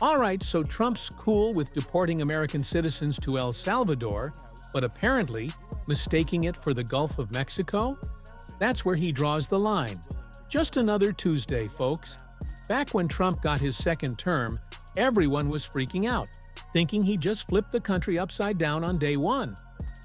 All right, so Trump's cool with deporting American citizens to El Salvador, but apparently mistaking it for the Gulf of Mexico? That's where he draws the line. Just another Tuesday, folks. Back when Trump got his second term, everyone was freaking out, thinking he just flipped the country upside down on day one.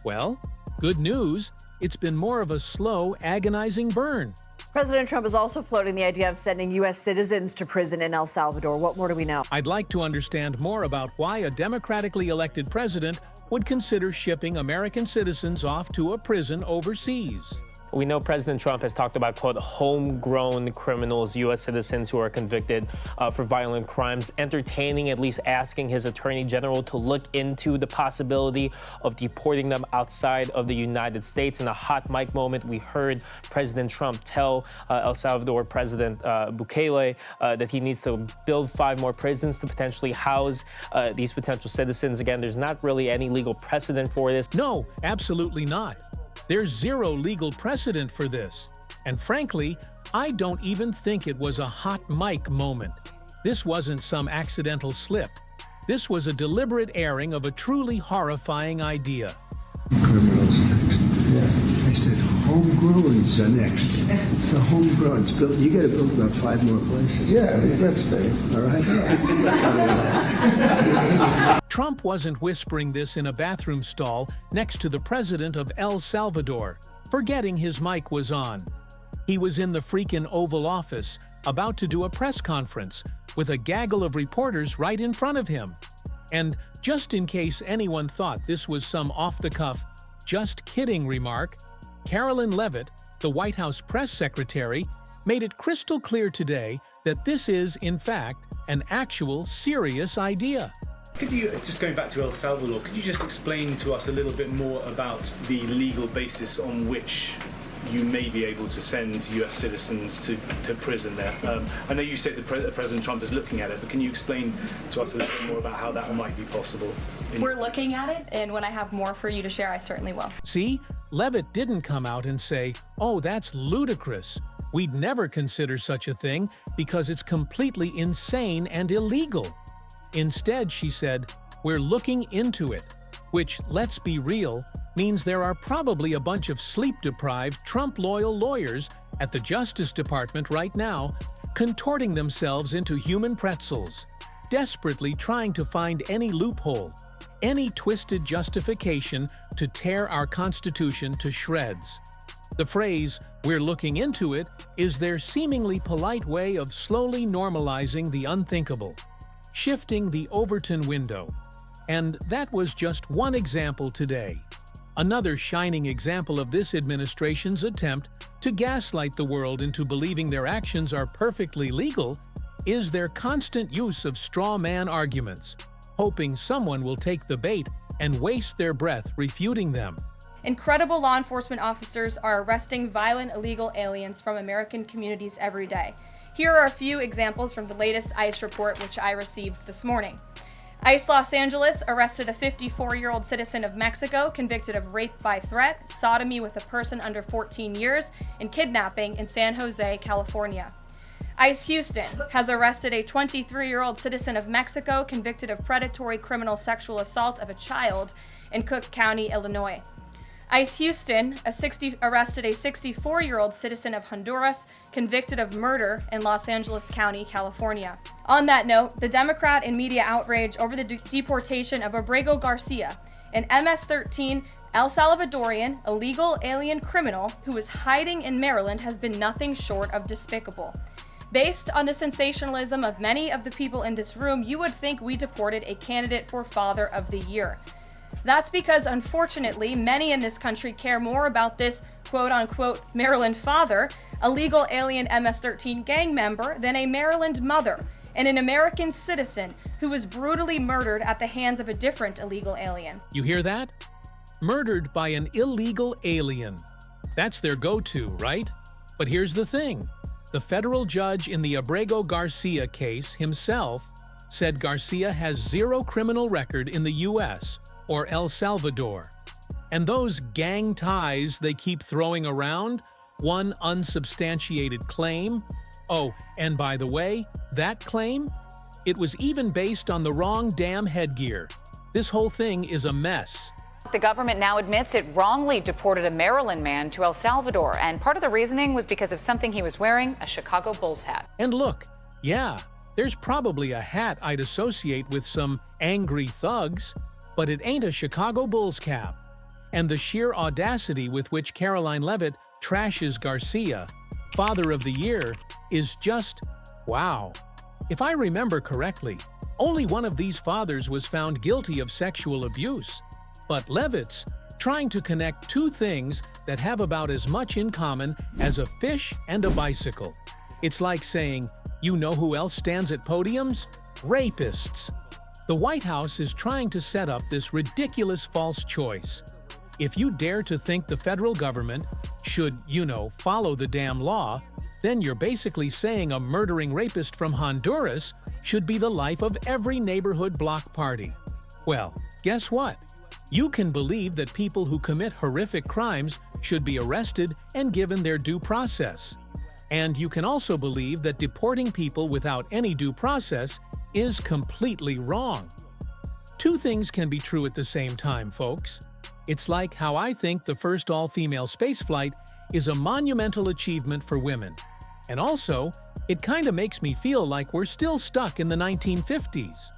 Well, good news, it's been more of a slow, agonizing burn. President Trump is also floating the idea of sending U.S. citizens to prison in El Salvador. What more do we know? I'd like to understand more about why a democratically elected president would consider shipping American citizens off to a prison overseas. We know President Trump has talked about, quote, homegrown criminals, U.S. citizens who are convicted for violent crimes, entertaining, at least asking his attorney general to look into the possibility of deporting them outside of the United States. In a hot mic moment, we heard President Trump tell El Salvador President Bukele that he needs to build 5 more prisons to potentially house these potential citizens. Again, there's not really any legal precedent for this. No, absolutely not. There's zero legal precedent for this. And frankly, I don't even think it was a hot mic moment. This wasn't some accidental slip. This was a deliberate airing of a truly horrifying idea. Criminals next. Yeah. I said homegrowns are next. The homegrowns. You got to build about 5 more places. Yeah, that's fair. All right. Trump wasn't whispering this in a bathroom stall next to the president of El Salvador, forgetting his mic was on. He was in the freaking Oval Office, about to do a press conference, with a gaggle of reporters right in front of him. And just in case anyone thought this was some off-the-cuff, just kidding remark, Carolyn Leavitt, the White House press secretary, made it crystal clear today that this is, in fact, an actual serious idea. Could you, just going back to El Salvador, could you just explain to us a little bit more about the legal basis on which you may be able to send US citizens to prison there? I know you said that President Trump is looking at it, but can you explain to us a little bit more about how that might be possible? We're looking at it, and when I have more for you to share, I certainly will. See, Leavitt didn't come out and say, "Oh, that's ludicrous. We'd never consider such a thing because it's completely insane and illegal." Instead, she said, "We're looking into it," which, let's be real, means there are probably a bunch of sleep-deprived, Trump-loyal lawyers at the Justice Department right now, contorting themselves into human pretzels, desperately trying to find any loophole, any twisted justification to tear our Constitution to shreds. The phrase, "we're looking into it," is their seemingly polite way of slowly normalizing the unthinkable, shifting the Overton window. And that was just one example today. Another shining example of this administration's attempt to gaslight the world into believing their actions are perfectly legal is their constant use of straw man arguments, hoping someone will take the bait and waste their breath refuting them. Incredible law enforcement officers are arresting violent illegal aliens from American communities every day. Here are a few examples from the latest ICE report, which I received this morning. ICE Los Angeles arrested a 54-year-old citizen of Mexico convicted of rape by threat, sodomy with a person under 14 years, and kidnapping in San Jose, California. ICE Houston has arrested a 23-year-old citizen of Mexico convicted of predatory criminal sexual assault of a child in Cook County, Illinois. ICE Houston arrested a 64-year-old citizen of Honduras convicted of murder in Los Angeles County, California. On that note, the Democrat and media outrage over the deportation of Abrego Garcia, an MS-13 El Salvadorian illegal alien criminal who was hiding in Maryland, has been nothing short of despicable. Based on the sensationalism of many of the people in this room, you would think we deported a candidate for Father of the Year. That's because, unfortunately, many in this country care more about this quote-unquote Maryland father, a legal alien MS-13 gang member, than a Maryland mother and an American citizen who was brutally murdered at the hands of a different illegal alien. You hear that? Murdered by an illegal alien. That's their go-to, right? But here's the thing. The federal judge in the Abrego Garcia case himself said Garcia has zero criminal record in the U.S. or El Salvador. And those gang ties they keep throwing around, one unsubstantiated claim. Oh, and by the way, that claim? It was even based on the wrong damn headgear. This whole thing is a mess. The government now admits it wrongly deported a Maryland man to El Salvador, and part of the reasoning was because of something he was wearing, a Chicago Bulls hat. And look, yeah, there's probably a hat I'd associate with some angry thugs, but it ain't a Chicago Bulls cap. And the sheer audacity with which Caroline Leavitt trashes Garcia, Father of the Year, is just wow. If I remember correctly, only one of these fathers was found guilty of sexual abuse. But Leavitt's trying to connect two things that have about as much in common as a fish and a bicycle. It's like saying, you know who else stands at podiums? Rapists. The White House is trying to set up this ridiculous false choice. If you dare to think the federal government should, follow the damn law, then you're basically saying a murdering rapist from Honduras should be the life of every neighborhood block party. Well, guess what? You can believe that people who commit horrific crimes should be arrested and given their due process. And you can also believe that deporting people without any due process is completely wrong. Two things can be true at the same time, folks. It's like how I think the first all-female spaceflight is a monumental achievement for women. And also, it kinda makes me feel like we're still stuck in the 1950s.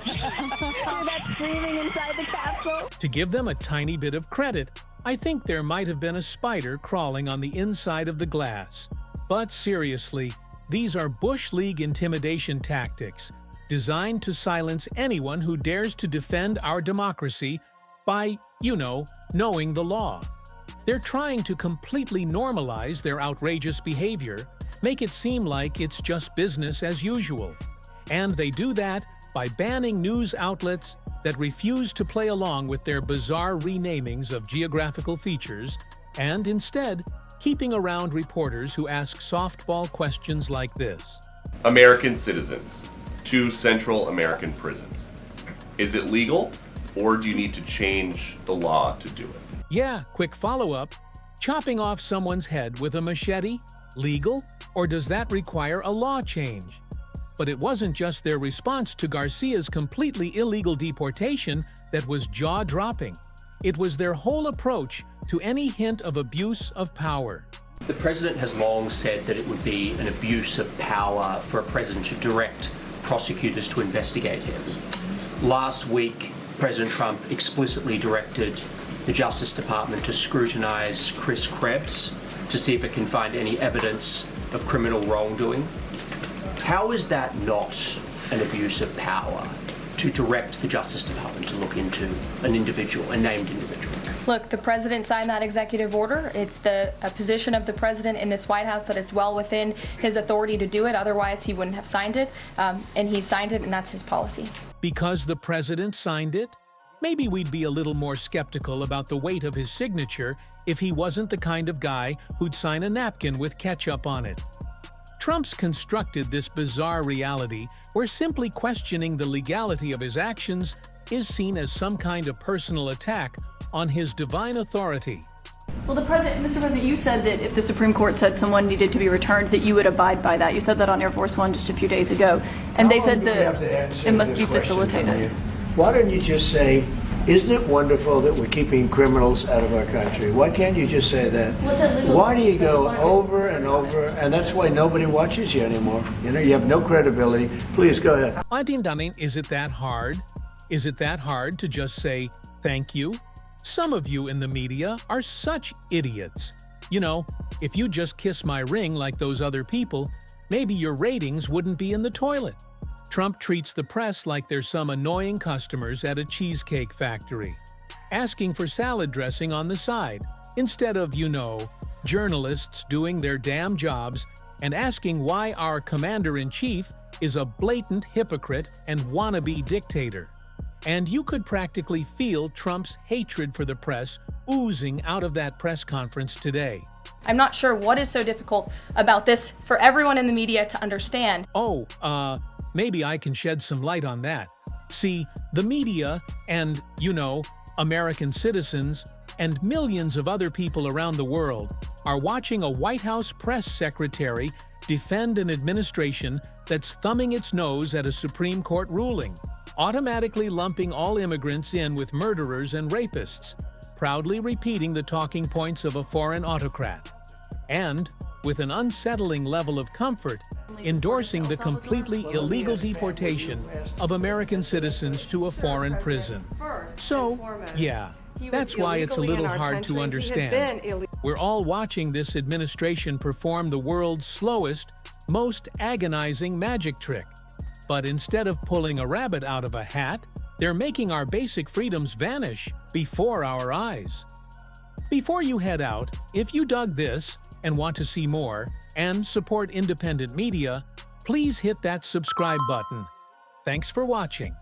Hear that screaming inside the capsule? To give them a tiny bit of credit, I think there might have been a spider crawling on the inside of the glass. But seriously, these are Bush League intimidation tactics designed to silence anyone who dares to defend our democracy by, knowing the law. They're trying to completely normalize their outrageous behavior, make it seem like it's just business as usual. And they do that by banning news outlets that refuse to play along with their bizarre renamings of geographical features, and instead keeping around reporters who ask softball questions like this. American citizens, 2 Central American prisons. Is it legal, or do you need to change the law to do it? Yeah, quick follow-up. Chopping off someone's head with a machete, legal, or does that require a law change? But it wasn't just their response to Garcia's completely illegal deportation that was jaw-dropping. It was their whole approach to any hint of abuse of power. The president has long said that it would be an abuse of power for a president to direct prosecutors to investigate him. Last week, President Trump explicitly directed the Justice Department to scrutinize Chris Krebs to see if it can find any evidence of criminal wrongdoing. How is that not an abuse of power to direct the Justice Department to look into an individual, a named individual? Look, the president signed that executive order. It's a position of the president in this White House that it's well within his authority to do it. Otherwise, he wouldn't have signed it. And he signed it, and that's his policy. Because the president signed it? Maybe we'd be a little more skeptical about the weight of his signature if he wasn't the kind of guy who'd sign a napkin with ketchup on it. Trump's constructed this bizarre reality where simply questioning the legality of his actions is seen as some kind of personal attack on his divine authority. Well, Mr. President, you said that if the Supreme Court said someone needed to be returned, that you would abide by that. You said that on Air Force One just a few days ago. And they said that it must be facilitated. Why don't you just say, isn't it wonderful that we're keeping criminals out of our country? Why can't you just say that? Why do you go over and over? And that's why nobody watches you anymore. You have no credibility. Please, go ahead. Auntie Dunning, is it that hard? Is it that hard to just say thank you? Some of you in the media are such idiots. If you just kiss my ring like those other people, maybe your ratings wouldn't be in the toilet. Trump treats the press like they're some annoying customers at a cheesecake factory, asking for salad dressing on the side, instead of, journalists doing their damn jobs and asking why our commander-in-chief is a blatant hypocrite and wannabe dictator. And you could practically feel Trump's hatred for the press oozing out of that press conference today. I'm not sure what is so difficult about this for everyone in the media to understand. Maybe I can shed some light on that. See, the media and, American citizens and millions of other people around the world are watching a White House press secretary defend an administration that's thumbing its nose at a Supreme Court ruling, automatically lumping all immigrants in with murderers and rapists, proudly repeating the talking points of a foreign autocrat, and, with an unsettling level of comfort, endorsing the completely illegal deportation of American citizens to a foreign prison. So, yeah, that's why it's a little hard to understand. We're all watching this administration perform the world's slowest, most agonizing magic trick. But instead of pulling a rabbit out of a hat, they're making our basic freedoms vanish before our eyes. Before you head out, if you dug this and want to see more and support independent media, please hit that subscribe button. Thanks for watching.